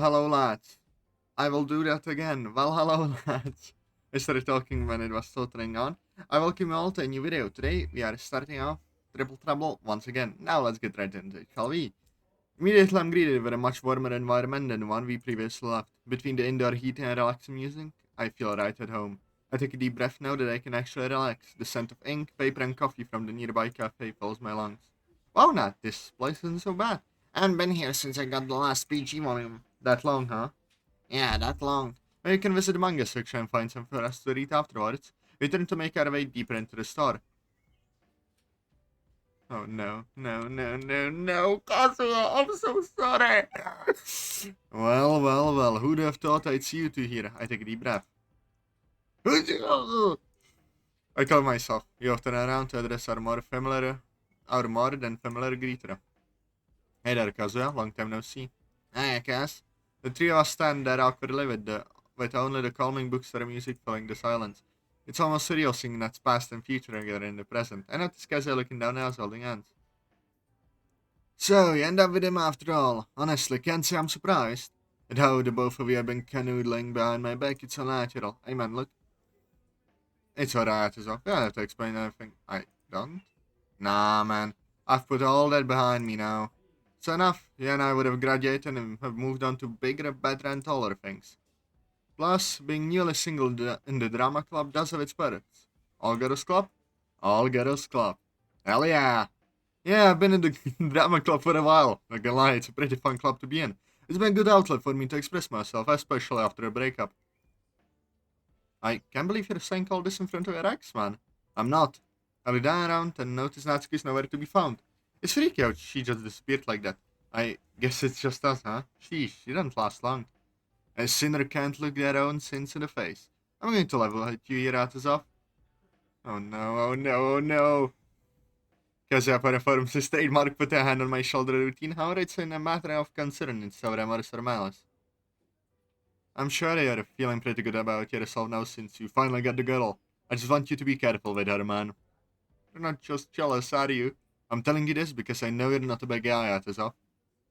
hello, lads. I will do that again. Well, hello, lads. I started talking when it was tottering on. I welcome you all to a new video. Today, we are starting off Triple Trouble once again. Now, let's get right into it, shall we? Immediately, I'm greeted with a much warmer environment than the one we previously left. Between the indoor heating and relaxing music, I feel right at home. I take a deep breath now that I can actually relax. The scent of ink, paper, and coffee from the nearby cafe fills my lungs. Wow, Nat, this place isn't so bad. I haven't been here since I got the last PG volume. That long, huh? Yeah, that long. Well, you can visit the manga section and find some for us to read afterwards. We turn to make our way deeper into the store. Oh no, no, Kazuya, I'm so sorry. Well, who'd have thought I'd see you two here? I take a deep breath. I call myself. We often around to address our more than familiar greeter. Hey there, Kazuya, long time no see. Hey, Kaz. The three of us stand there awkwardly with only the calming bookstore music filling the silence. It's almost surreal seeing that's past and future together in the present. I notice Kazuya looking down at us holding hands. So, you end up with him after all. Honestly, can't say I'm surprised. At how the both of you have been canoodling behind my back, it's so natural. Hey man, look. It's alright, Atazoth. You don't have to explain anything. I don't? Nah, man. I've put all that behind me now. It's enough. You and I would have graduated and have moved on to bigger, better, and taller things. Plus, being newly single in the drama club does have its perks. All girls club? All girls club. Hell yeah! Yeah, I've been in the drama club for a while. Not gonna lie, it's a pretty fun club to be in. It's been a good outlet for me to express myself, especially after a breakup. I can't believe you're saying all this in front of your ex, man. I'm not. I look down around and notice Natsuki's nowhere to be found. It's freaky how she just disappeared like that. I guess it's just us, huh? Sheesh, she didn't last long. A sinner can't look their own sins in the face. I'm going to level hit you here, Atazoth. Oh no. Kazuya performs his trademark put a hand on my shoulder routine. However, it's in a matter of concern instead of remorse or malice. I'm sure you're feeling pretty good about yourself now since you finally got the girl. I just want you to be careful with her, man. You're not just jealous, are you? I'm telling you this because I know you're not a bad guy, Atazoth.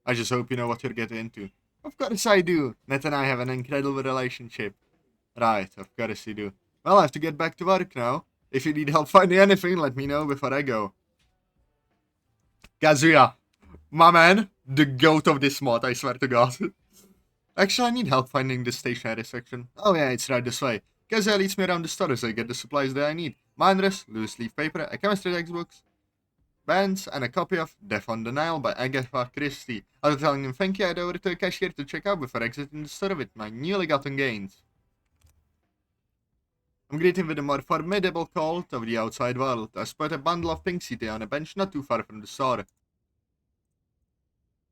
I just hope you know what you're getting into. Of course I do. Nat and I have an incredible relationship. Right, of course you do. Well, I have to get back to work now. If you need help finding anything, let me know before I go. Kazuya, my man, the goat of this mod, I swear to God. Actually, I need help finding the stationery section. Oh yeah, it's right this way. Kazuya leads me around the store as I get the supplies that I need. Minders, loose leaf paper, a chemistry textbooks, bands, and a copy of Death on the Nile by Agatha Christie. After telling him thank you, I head over to the cashier to check out before exiting the store with my newly gotten gains. I'm greeted with a more formidable cult of the outside world. I spot a bundle of pink city on a bench not too far from the store.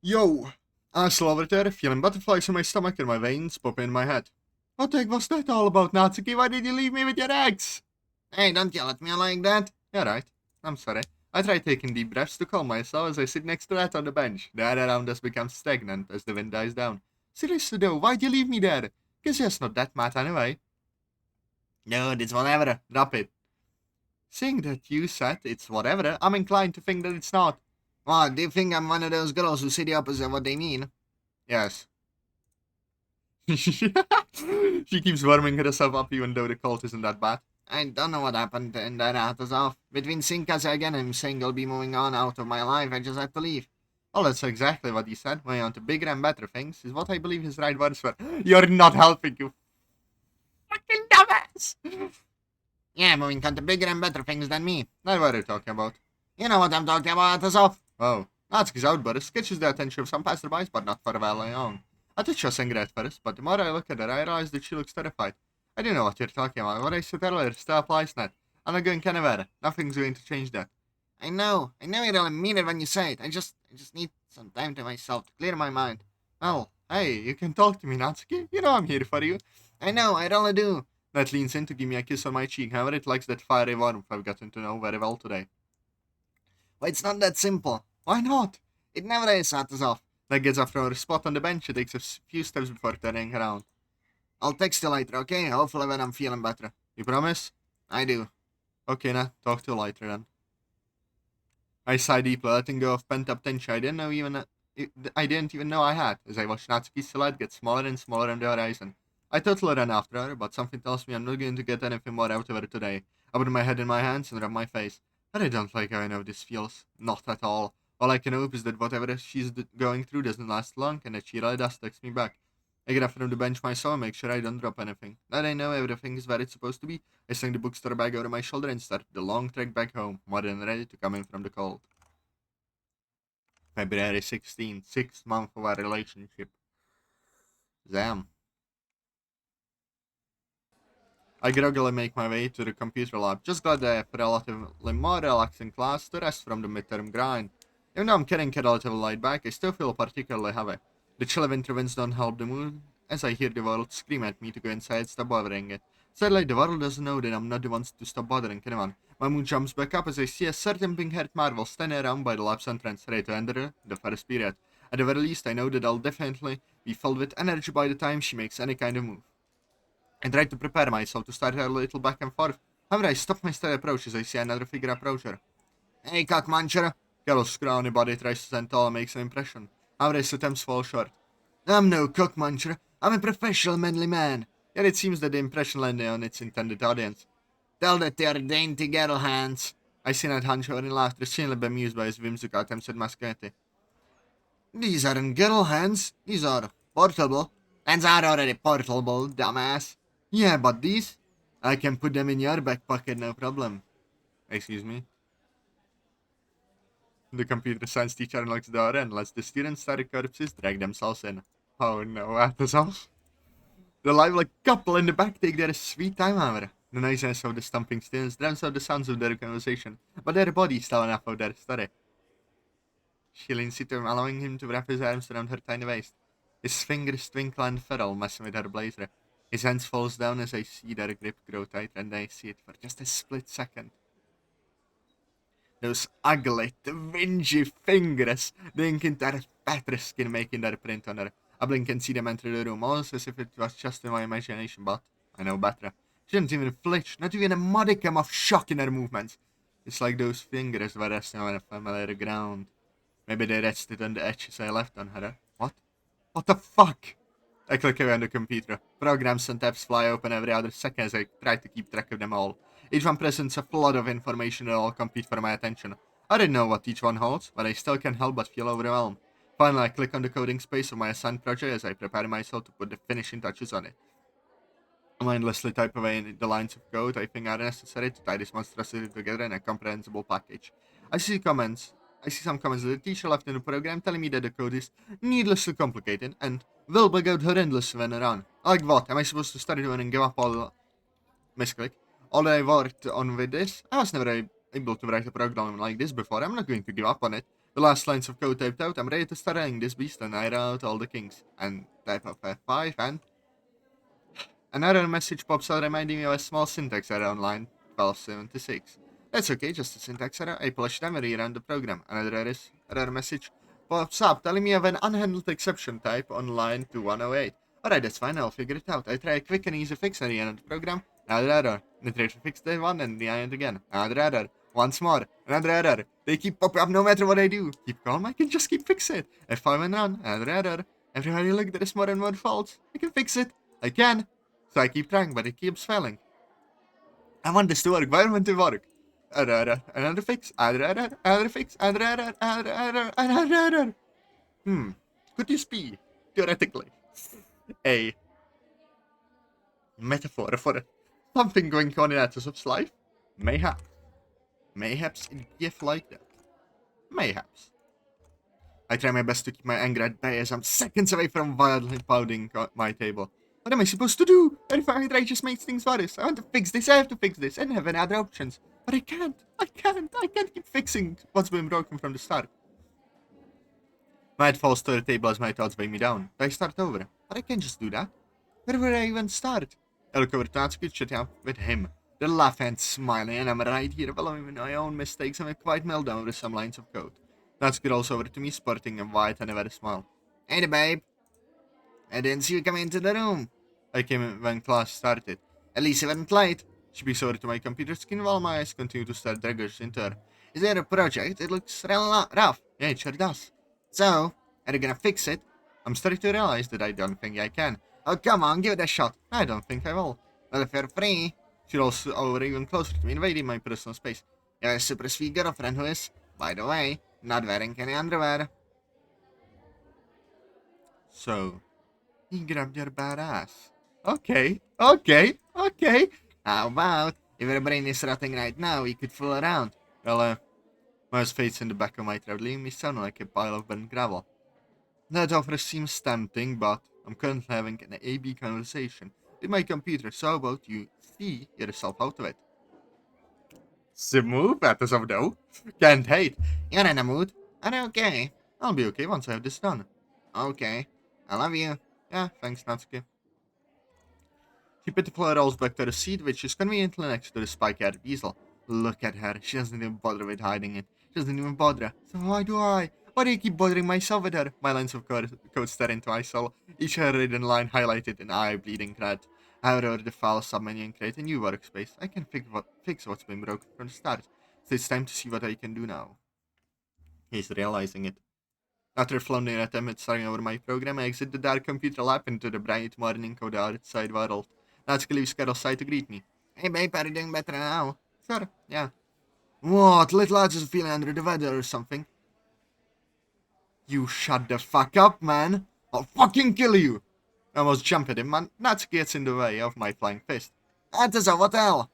Yo! I'm still over there, feeling butterflies in my stomach and my veins popping in my head. What the heck was that all about, Natsuki? Why did you leave me with your ex? Hey, don't yell at me like that. Yeah, right. I'm sorry. I try taking deep breaths to calm myself as I sit next to that on the bench. The air around us becomes stagnant as the wind dies down. Seriously though, why'd you leave me there? Guess you're not that mad anyway. Dude, it's whatever. Drop it. Seeing that you said it's whatever, I'm inclined to think that it's not. What, do you think I'm one of those girls who say the opposite of what they mean? Yes. She keeps warming herself up even though the cold isn't that bad. I don't know what happened in that Atazoth. Between Sinkasa again and him saying he'll be moving on out of my life, I just had to leave. Well, that's exactly what he said. Moving on to bigger and better things is what I believe his right words were. You're not helping, you fucking dumbass! Yeah, moving on to bigger and better things than me. That's what you're talking about. You know what I'm talking about, Atazoth. Oh, Natsuki's outburst catches the attention of some passerbys, but not for very long. I thought she was angry at first, but the more I look at her, I realize that she looks terrified. I don't know what you're talking about. What I said earlier still applies, Nat. I'm not going anywhere. Nothing's going to change that. I know you really mean it when you say it. I just need some time to myself to clear my mind. Well, hey, you can talk to me, Natsuki. You know I'm here for you. I know, I really do. Nat leans in to give me a kiss on my cheek. However, it likes that fiery warmth I've gotten to know very well today. Well, it's not that simple. Why not? It never is, Atazoth. Nat gets up from her spot on the bench. She takes a few steps before turning around. I'll text you later, okay? Hopefully when I'm feeling better. You promise? I do. Okay, Nat. Talk to you later then. I sigh deeply, letting go of pent-up tension. I didn't know even I didn't even know I had, as I watched Natsuki's silhouette get smaller and smaller on the horizon. I totally ran after her, but something tells me I'm not going to get anything more out of her today. I put my head in my hands and rub my face. And I don't like how I know this feels. Not at all. All I can hope is that whatever she's going through doesn't last long, and that she really does text me back. I get up from the bench myself and make sure I don't drop anything. Now that I know everything is where it's supposed to be, I sling the bookstore bag over my shoulder and start the long trek back home, more than ready to come in from the cold. February 16th, 6th month of our relationship. Damn. I groggily make my way to the computer lab, just glad I have a relatively more relaxing class to rest from the midterm grind. Even though I'm getting relatively laid back, I still feel particularly heavy. The chilly winter winds don't help the mood, as I hear the world scream at me to go inside and stop bothering it. Sadly, the world doesn't know that I'm not the one to stop bothering anyone. My mood jumps back up as I see a certain pink-haired marvel standing around by the lab's entrance, ready to enter the first period. At the very least, I know that I'll definitely be filled with energy by the time she makes any kind of move. I tried to prepare myself to start a little back and forth. However, I stop my steady approach as I see another figure approach her. Hey, cockmuncher! Carol's scrawny body tries to stand tall and makes an impression. However, his attempts fall short. I'm no cockmuncher. I'm a professional manly man. Yet it seems that the impression landed on its intended audience. Tell that to your dainty girl hands. I see that hunch over in laughter, seemingly bemused by his whimsical attempts at masculinity. These aren't girl hands. These are portable. Hands are already portable, dumbass. Yeah, but these? I can put them in your back pocket, no problem. Excuse me? The computer sends teacher unlocks the door and lets the students started corpses drag themselves in. Oh no, Atazoth. The lively couple in the back take their sweet time, however. The noisiness of the stomping students drowns out the sounds of their conversation, but their bodies tell enough of their story. She leans into him, allowing him to wrap his arms around her tiny waist. His fingers twinkle and fiddle, messing with her blazer. His hands falls down as I see their grip grow tighter, and I see it for just a split second. Those ugly, twingy fingers dink into her fatter skin, making their print on her. I blink and see them enter the room, almost as if it was just in my imagination, but I know better. She didn't even flinch, not even a modicum of shock in her movements. It's like those fingers were resting on a familiar ground. Maybe they rested on the edges I left on her. What? What the fuck? I click away on the computer. Programs and tabs fly open every other second as I try to keep track of them all. Each one presents a flood of information that all compete for my attention. I don't know what each one holds, but I still can't help but feel overwhelmed. Finally, I click on the coding space of my assigned project as I prepare myself to put the finishing touches on it. I mindlessly type away the lines of code I think are necessary to tie this monstrosity together in a comprehensible package. I see some comments that the teacher left in the program telling me that the code is needlessly complicated and will bug out horrendously when around. Like what? Am I supposed to study doing and give up all misclick? All that I worked on with this? I was never able to write a program like this before. I'm not going to give up on it. The last lines of code typed out, I'm ready to start running this beast and iron out all the kinks. And type of F5 and another message pops out reminding me of a small syntax error on line 1276. That's okay, just a syntax error. I polish them and rerun the program. Another error message pops up telling me of an unhandled exception type on line 2108. Alright, that's fine, I'll figure it out. I try a quick and easy fix and rerun the program. Another error. I try to fix the one and rerun it again. Another error. Once more. Another error. They keep popping up no matter what I do. Keep calm, I can just keep fix it. F5 and run. Another error. Everywhere you look, there is more and more faults. I can fix it. I can. So I keep trying, but it keeps failing. I want this to work. Why won't it work? Another fix. Another fix. Another error. Could this be, theoretically, a metaphor for something going on in Atazoth's life? Mayhaps. Mayhaps a gift like that. Mayhaps. I try my best to keep my anger at bay as I'm seconds away from violently pounding my table. What am I supposed to do? Every I just makes things worse. I want to fix this, I have to fix this, and have any other options. But I can't. I can't keep fixing what's been broken from the start. My head falls to the table as my thoughts weigh me down. I start over. But I can't just do that. Where would I even start? I look over to Natsuki, chatting up with him. The laugh and smiling, and I'm right here following my own mistakes and a quiet meltdown with some lines of code. Natsuki rolls over to me, sporting a white and a very smile. Hey, babe. I didn't see you come into the room. I came in when class started. At least you weren't late. She peeks over to my computer screen while my eyes continue to stare daggers into her. Is there a project? It looks real rough. Yeah, it sure does. So, Are you gonna fix it? I'm starting to realize that I don't think I can. Oh, come on, give it a shot. I don't think I will. Well, if you're free, she rolls over even closer to me, invading my personal space. You have a super sweet girlfriend who is, by the way, not wearing any underwear. So, he grabbed your badass. Okay. How about, if your brain is rotting right now, you could fool around. Well, Mars fades in the back of my throat, leaving me sounding like a pile of burnt gravel. That offer seems tempting, but I'm currently having an A-B conversation with my computer, so how about you see yourself out of it? Smooth, Atazoth though. Can't hate. You're in a mood? Are you okay? I'll be okay once I have this done. Okay. I love you. Yeah, thanks, Natsuki. She pitifully rolls back to the seat, which is conveniently next to the spike-headed diesel. Look at her. She doesn't even bother with hiding it. She doesn't even bother. So why do I? Why do you keep bothering myself with her? My lines of code stare into my soul, each written line highlighted in eye bleeding red. I wrote the file submenu and create a new workspace. I can fix what's been broken from the start. So it's time to see what I can do now. He's realizing it. After floundering an attempt at starting over my program, I exit the dark computer lab into the bright morning of the outside world. Natsuki leaves Carol's side to greet me. Hey babe, are you doing better now? Sure, yeah. What? Little lads is feeling under the weather or something. You shut the fuck up, man. I'll fucking kill you. I almost jump at him, man. Natsuki gets in the way of my flying fist. Atazoth, what the hell?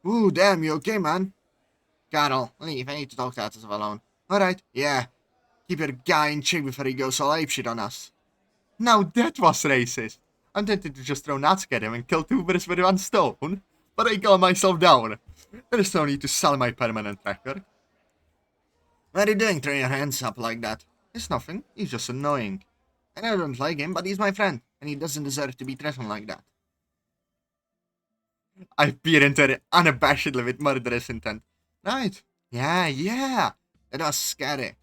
Ooh, damn, you okay, man? Carol, leave. I need to talk to Atazoth alone. Alright, yeah. Keep your guy in check before he goes all apeshit on us. Now that was racist. I'm tempted to just throw Natsuki at him and kill two birds with one stone, but I calm myself down. There's no need to sell my permanent record. What are you doing throwing your hands up like that? It's nothing, he's just annoying. I don't like him, but he's my friend, and he doesn't deserve to be threatened like that. I peer into it unabashedly with murderous intent. Right, yeah, that was scary.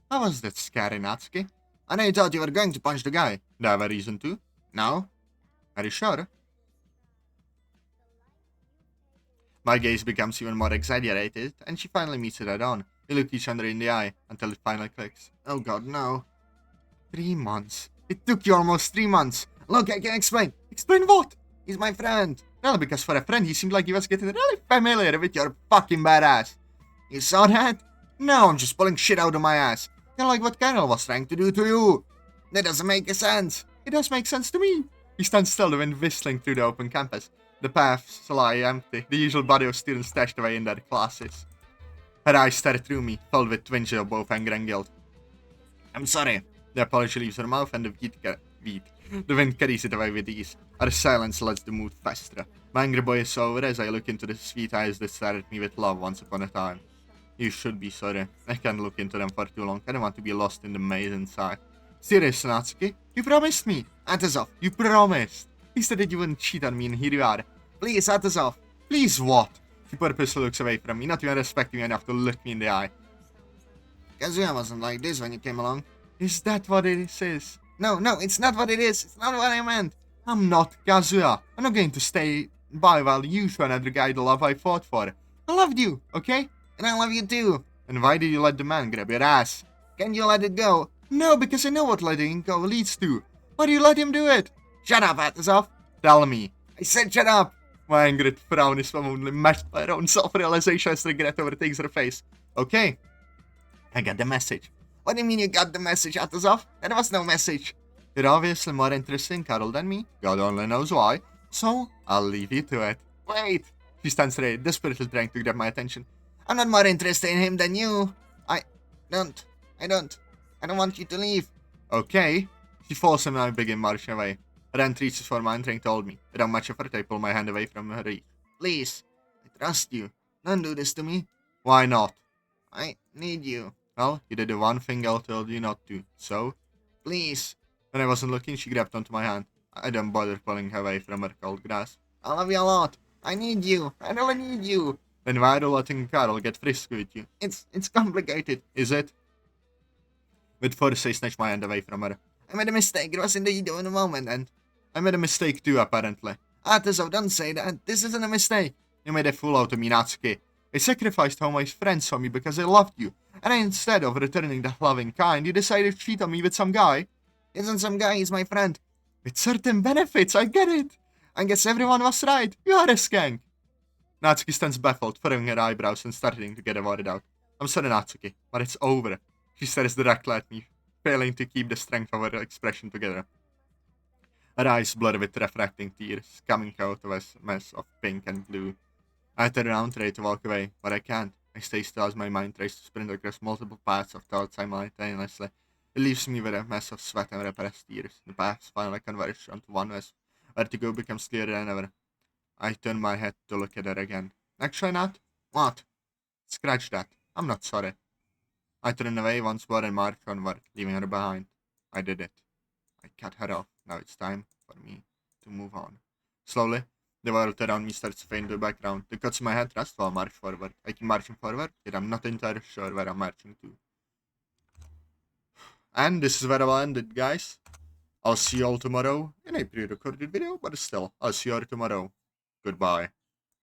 How was that scary, Natsuki? I know you thought you were going to punch the guy. Do you have a reason to? No? Are you sure? My gaze becomes even more exaggerated, and she finally meets it head on. We look each other in the eye, until it finally clicks. Oh god, no. 3 months. It took you almost 3 months. Look, I can explain. Explain what? He's my friend. Well, because for a friend, he seemed like he was getting really familiar with your fucking badass. You saw that? No, I'm just pulling shit out of my ass. Kinda like what Carol was trying to do to you. That doesn't make sense. It does make sense to me. He stands still, the wind whistling through the open campus. The paths lie empty, the usual body of students stashed away in their classes. Her eyes stare through me, filled with twinges of both anger and guilt. I'm sorry. The apology leaves her mouth and the wind carries it away with ease. Her silence lets the mood fester. My angry boy is over as I look into the sweet eyes that stare at me with love once upon a time. You should be sorry. I can't look into them for too long. I don't want to be lost in the maze inside. Serious, Natsuki? You promised me. Atazoth, you promised. He said that you wouldn't cheat on me, and here you are. Please, Atazoth. Please what? She purposely looks away from me, not even respecting me enough to look me in the eye. Kazuya wasn't like this when you came along. Is that what it is? No, it's not what it is. It's not what I meant. I'm not Kazuya. I'm not going to stay by while you show another guy the love I fought for. I loved you, okay? And I love you too. And why did you let the man grab your ass? Can you let it go? No, because I know what letting go leads to. Why do you let him do it? Shut up, Atazoth. Tell me. I said shut up. My angered frown is only matched by her own self-realization as regret overtakes her face. Okay. I got the message. What do you mean you got the message, Atazoth? There was no message. You're obviously more interested in Carol than me. God only knows why. So, I'll leave you to it. Wait. She stands ready, desperately trying to grab my attention. I'm not more interested in him than you. I don't want you to leave. Okay. She falls and I begin marching away. Her hand reaches for mine, trying to hold me. Without much effort, I pull my hand away from her reach. Please. I trust you. Don't do this to me. Why not? I need you. Well, you did the one thing I told you not to. So? Please. When I wasn't looking, she grabbed onto my hand. I don't bother pulling her away from her cold grasp. I love you a lot. I need you. I really need you. Then why are you letting Carol get frisky with you? It's complicated. Is it? With force, I snatched my hand away from her. I made a mistake. It was in the heat of the moment, and I made a mistake too, apparently. Atazoth, don't say that. This isn't a mistake. You made a fool out of me, Natsuki. I sacrificed how my friends saw me because I loved you, and instead of returning that loving kind, you decided to cheat on me with some guy. Isn't some guy, he's my friend. With certain benefits, I get it. I guess everyone was right. You are a skank. Natsuki stands baffled, furrowing her eyebrows and starting to get a word out. I'm sorry, Natsuki, but it's over. She stares directly at me, failing to keep the strength of her expression together. Her eyes blur with refracting tears, coming out of a mess of pink and blue. I turn around, ready to walk away, but I can't. I stay still as my mind tries to sprint across multiple paths of thought simultaneously. It leaves me with a mess of sweat and repressed tears. The paths finally converge onto one where to go becomes clearer than ever. I turn my head to look at her again. Actually not. What? Scratch that. I'm not sorry. I turn away once more and march onward, leaving her behind. I did it. I cut her off. Now it's time for me to move on. Slowly, the world around me starts to fade into the background. The cuts in my head rest while I march forward. I keep marching forward, yet I'm not entirely sure where I'm marching to. And this is where I'll end it, guys. I'll see you all tomorrow in a pre-recorded video, but still, I'll see you all tomorrow. Goodbye.